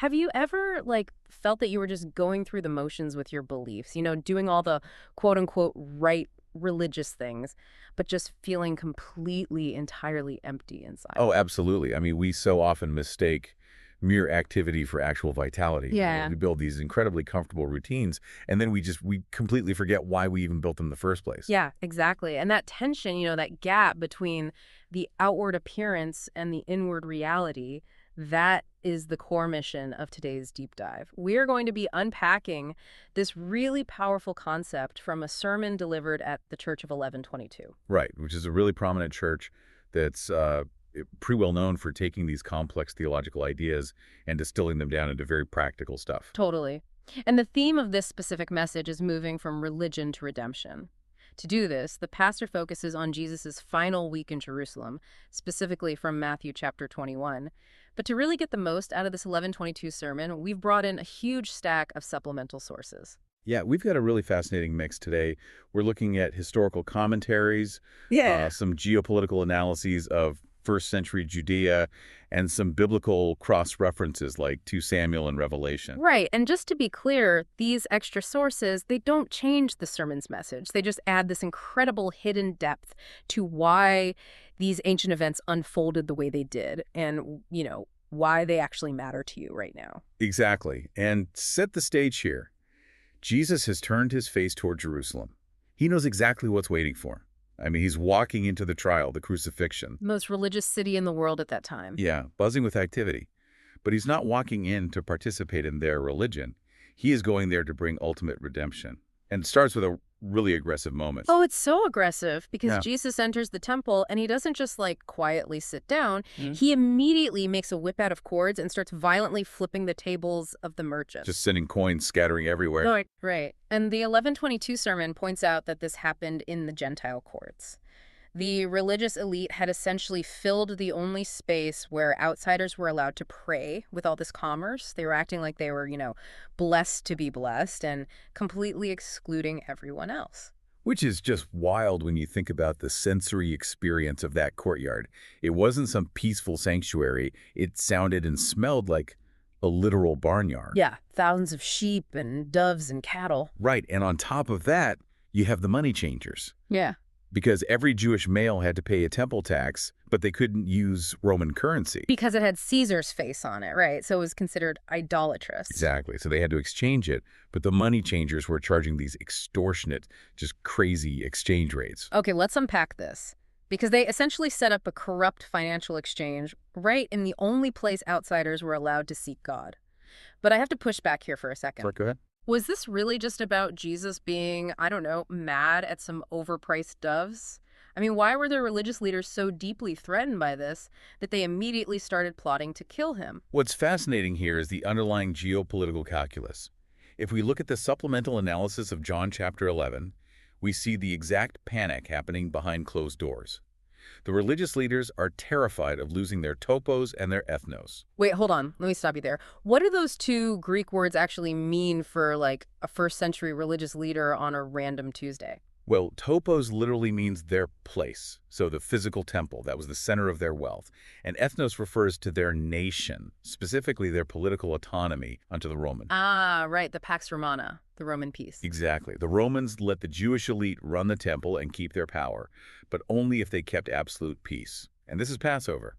Have you ever, felt that you were just going through the motions with your beliefs, doing all the quote-unquote right religious things, but just feeling completely, entirely empty inside? Oh, absolutely. I mean, we so often mistake mere activity for actual vitality. Yeah. We build these incredibly comfortable routines, and then we completely forget why we even built them in the first place. Yeah, exactly. And that tension, that gap between the outward appearance and the inward reality, that is the core mission of today's deep dive. We are going to be unpacking this really powerful concept from a sermon delivered at the Church of 1122. Right, which is a really prominent church that's pretty well known for taking these complex theological ideas and distilling them down into very practical stuff. Totally. And the theme of this specific message is moving from religion to redemption. To do this, the pastor focuses on Jesus' final week in Jerusalem, specifically from Matthew chapter 21. But to really get the most out of this 1122 sermon, we've brought in a huge stack of supplemental sources. Yeah, we've got a really fascinating mix today. We're looking at historical commentaries, Yeah. some geopolitical analyses of first century Judea, and some biblical cross-references like 2 Samuel and Revelation. Right, and just to be clear, these extra sources, they don't change the sermon's message. They just add this incredible hidden depth to why these ancient events unfolded the way they did and, why they actually matter to you right now. Exactly. And set the stage here. Jesus has turned his face toward Jerusalem. He knows exactly what's waiting for him. I mean, he's walking into the trial, the crucifixion. Most religious city in the world at that time. Yeah, buzzing with activity. But he's not walking in to participate in their religion. He is going there to bring ultimate redemption. And it starts with a really aggressive moment. Oh, it's so aggressive because Yeah. Jesus enters the temple and he doesn't just quietly sit down. Mhm. He immediately makes a whip out of cords and starts violently flipping the tables of the merchants. Just sending coins scattering everywhere. Right. And the 1122 sermon points out that this happened in the Gentile courts. The religious elite had essentially filled the only space where outsiders were allowed to pray with all this commerce. They were acting like they were, blessed to be blessed and completely excluding everyone else. Which is just wild when you think about the sensory experience of that courtyard. It wasn't some peaceful sanctuary. It sounded and smelled like a literal barnyard. Yeah, thousands of sheep and doves and cattle. Right, and on top of that, you have the money changers. Yeah. Because every Jewish male had to pay a temple tax, but they couldn't use Roman currency. Because it had Caesar's face on it, right? So it was considered idolatrous. Exactly. So they had to exchange it, but the money changers were charging these extortionate, just crazy exchange rates. Okay, let's unpack this. Because they essentially set up a corrupt financial exchange right in the only place outsiders were allowed to seek God. But I have to push back here for a second. Sorry, go ahead. Was this really just about Jesus being, I don't know, mad at some overpriced doves? I mean, why were the religious leaders so deeply threatened by this that they immediately started plotting to kill him? What's fascinating here is the underlying geopolitical calculus. If we look at the supplemental analysis of John chapter 11, we see the exact panic happening behind closed doors. The religious leaders are terrified of losing their topos and their ethnos. Wait, hold on. Let me stop you there. What do those two Greek words actually mean for, a first century religious leader on a random Tuesday? Well, topos literally means their place, so the physical temple, that was the center of their wealth. And ethnos refers to their nation, specifically their political autonomy unto the Roman. Ah, right, the Pax Romana, the Roman peace. Exactly. The Romans let the Jewish elite run the temple and keep their power, but only if they kept absolute peace. And this is Passover.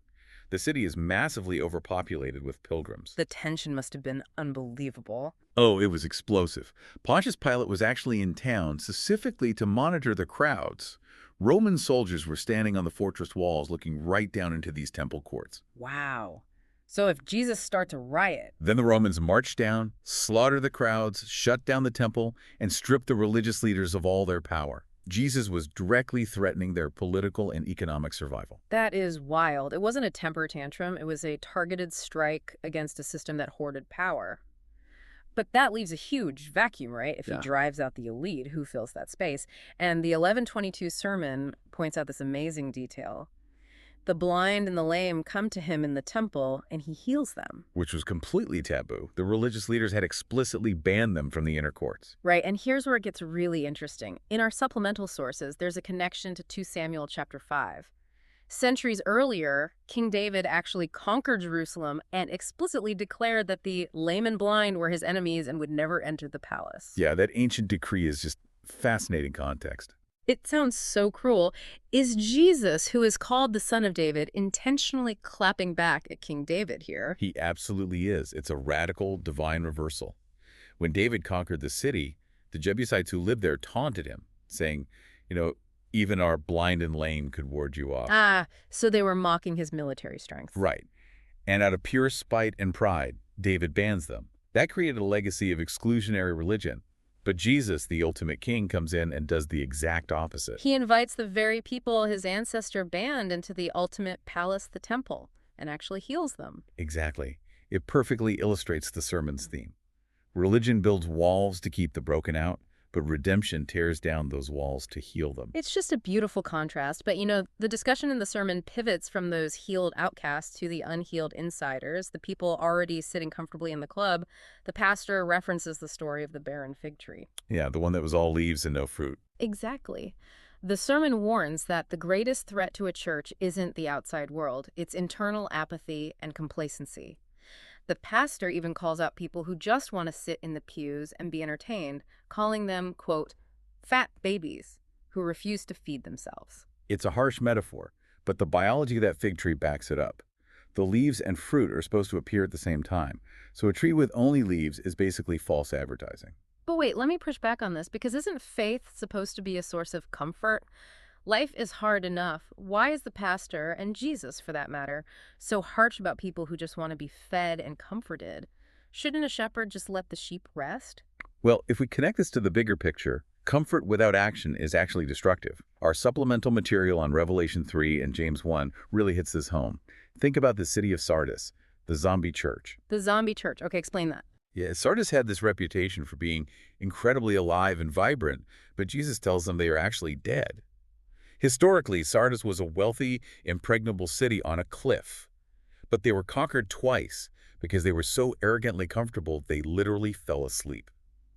The city is massively overpopulated with pilgrims. The tension must have been unbelievable. Oh, it was explosive. Pontius Pilate was actually in town specifically to monitor the crowds. Roman soldiers were standing on the fortress walls looking right down into these temple courts. Wow. So if Jesus starts a riot... Then the Romans marched down, slaughtered the crowds, shut down the temple, and stripped the religious leaders of all their power. Jesus was directly threatening their political and economic survival. That is wild. It wasn't a temper tantrum. It was a targeted strike against a system that hoarded power. But that leaves a huge vacuum, right? If he drives out the elite, who fills that space? And the 1122 sermon points out this amazing detail. The blind and the lame come to him in the temple, and he heals them. Which was completely taboo. The religious leaders had explicitly banned them from the inner courts. Right, and here's where it gets really interesting. In our supplemental sources, there's a connection to 2 Samuel chapter 5. Centuries earlier, King David actually conquered Jerusalem and explicitly declared that the lame and blind were his enemies and would never enter the palace. Yeah, that ancient decree is just fascinating context. It sounds so cruel. Is Jesus, who is called the Son of David, intentionally clapping back at King David here? He absolutely is. It's a radical divine reversal. When David conquered the city, the Jebusites who lived there taunted him, saying, even our blind and lame could ward you off. Ah, so they were mocking his military strength. Right. And out of pure spite and pride, David bans them. That created a legacy of exclusionary religion. But Jesus, the ultimate king, comes in and does the exact opposite. He invites the very people his ancestor banned into the ultimate palace, the temple, and actually heals them. Exactly. It perfectly illustrates the sermon's theme. Religion builds walls to keep the broken out, but redemption tears down those walls to heal them. It's just a beautiful contrast, but the discussion in the sermon pivots from those healed outcasts to the unhealed insiders, the people already sitting comfortably in the club. The pastor references the story of the barren fig tree. Yeah, the one that was all leaves and no fruit. Exactly. The sermon warns that the greatest threat to a church isn't the outside world, it's internal apathy and complacency. The pastor even calls out people who just want to sit in the pews and be entertained, calling them, quote, fat babies who refuse to feed themselves. It's a harsh metaphor, but the biology of that fig tree backs it up. The leaves and fruit are supposed to appear at the same time, so a tree with only leaves is basically false advertising. But wait, let me push back on this, because isn't faith supposed to be a source of comfort? Life is hard enough. Why is the pastor, and Jesus for that matter, so harsh about people who just want to be fed and comforted? Shouldn't a shepherd just let the sheep rest? Well, if we connect this to the bigger picture, comfort without action is actually destructive. Our supplemental material on Revelation 3 and James 1 really hits this home. Think about the city of Sardis, the zombie church. The zombie church. Okay, explain that. Yeah, Sardis had this reputation for being incredibly alive and vibrant, but Jesus tells them they are actually dead. Historically, Sardis was a wealthy, impregnable city on a cliff. But they were conquered twice because they were so arrogantly comfortable they literally fell asleep.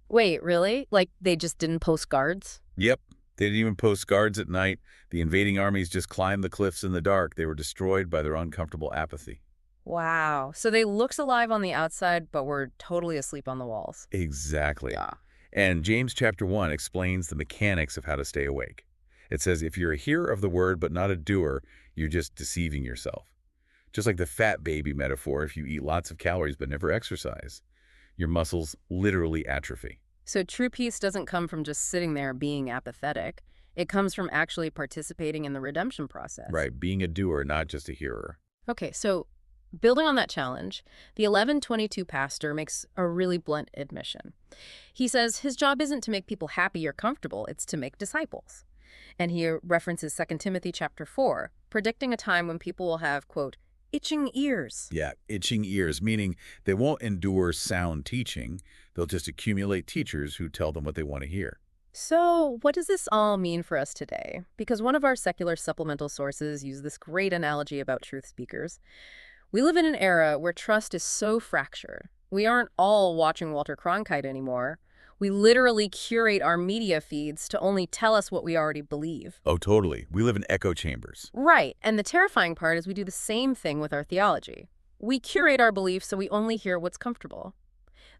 Wait, really? Like they just didn't post guards? Yep, they didn't even post guards at night. The invading armies just climbed the cliffs in the dark. They were destroyed by their uncomfortable apathy. Wow. So they looked alive on the outside, but were totally asleep on the walls. Exactly. Yeah. And James chapter 1 explains the mechanics of how to stay awake. It says, if you're a hearer of the word but not a doer, you're just deceiving yourself. Just like the fat baby metaphor, if you eat lots of calories but never exercise, your muscles literally atrophy. So true peace doesn't come from just sitting there being apathetic. It comes from actually participating in the redemption process. Right, being a doer, not just a hearer. Okay, so building on that challenge, the 11:22 pastor makes a really blunt admission. He says his job isn't to make people happy or comfortable, it's to make disciples. And he references 2 Timothy chapter 4, predicting a time when people will have, quote, itching ears. Yeah, itching ears, meaning they won't endure sound teaching. They'll just accumulate teachers who tell them what they want to hear. So what does this all mean for us today? Because one of our secular supplemental sources used this great analogy about truth speakers. We live in an era where trust is so fractured. We aren't all watching Walter Cronkite anymore. We literally curate our media feeds to only tell us what we already believe. Oh, totally. We live in echo chambers. Right. And the terrifying part is we do the same thing with our theology. We curate our beliefs so we only hear what's comfortable.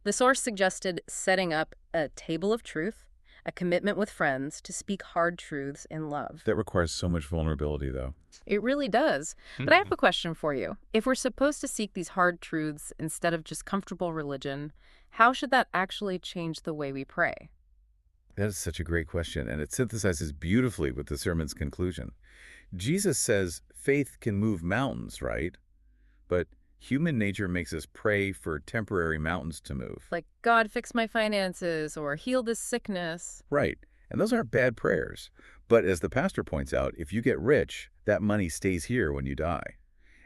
The source suggested setting up a table of truth, a commitment with friends to speak hard truths in love. That requires so much vulnerability, though. It really does. But I have a question for you. If we're supposed to seek these hard truths instead of just comfortable religion, how should that actually change the way we pray? That is such a great question, and it synthesizes beautifully with the sermon's conclusion. Jesus says faith can move mountains, right? But human nature makes us pray for temporary mountains to move. Like, God, fix my finances, or heal this sickness. Right. And those aren't bad prayers. But as the pastor points out, if you get rich, that money stays here when you die.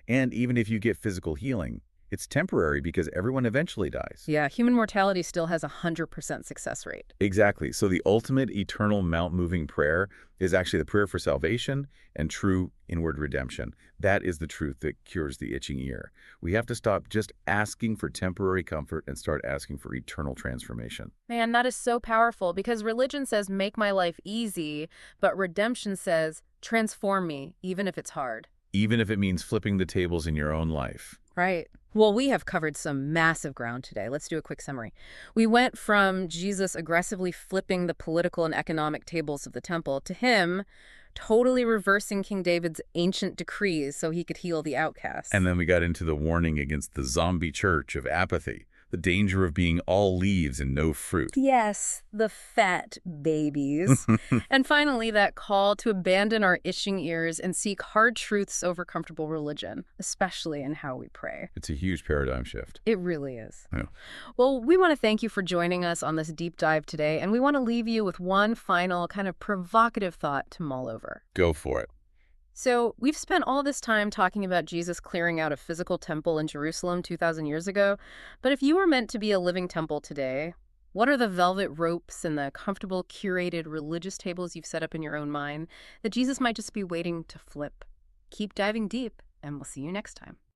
And even if you get physical healing, it's temporary because everyone eventually dies. Yeah, human mortality still has a 100% success rate. Exactly. So the ultimate eternal mount-moving prayer is actually the prayer for salvation and true inward redemption. That is the truth that cures the itching ear. We have to stop just asking for temporary comfort and start asking for eternal transformation. Man, that is so powerful, because religion says make my life easy, but redemption says transform me, even if it's hard. even if it means flipping the tables in your own life. Right. Well, we have covered some massive ground today. Let's do a quick summary. We went from Jesus aggressively flipping the political and economic tables of the temple to him totally reversing King David's ancient decrees so he could heal the outcasts. And then we got into the warning against the zombie church of apathy, the danger of being all leaves and no fruit. Yes, the fat babies. And finally, that call to abandon our itching ears and seek hard truths over comfortable religion, especially in how we pray. It's a huge paradigm shift. It really is. Yeah. Well, we want to thank you for joining us on this deep dive today, and we want to leave you with one final kind of provocative thought to mull over. Go for it. So we've spent all this time talking about Jesus clearing out a physical temple in Jerusalem 2,000 years ago, but if you were meant to be a living temple today, what are the velvet ropes and the comfortable, curated religious tables you've set up in your own mind that Jesus might just be waiting to flip? Keep diving deep, and we'll see you next time.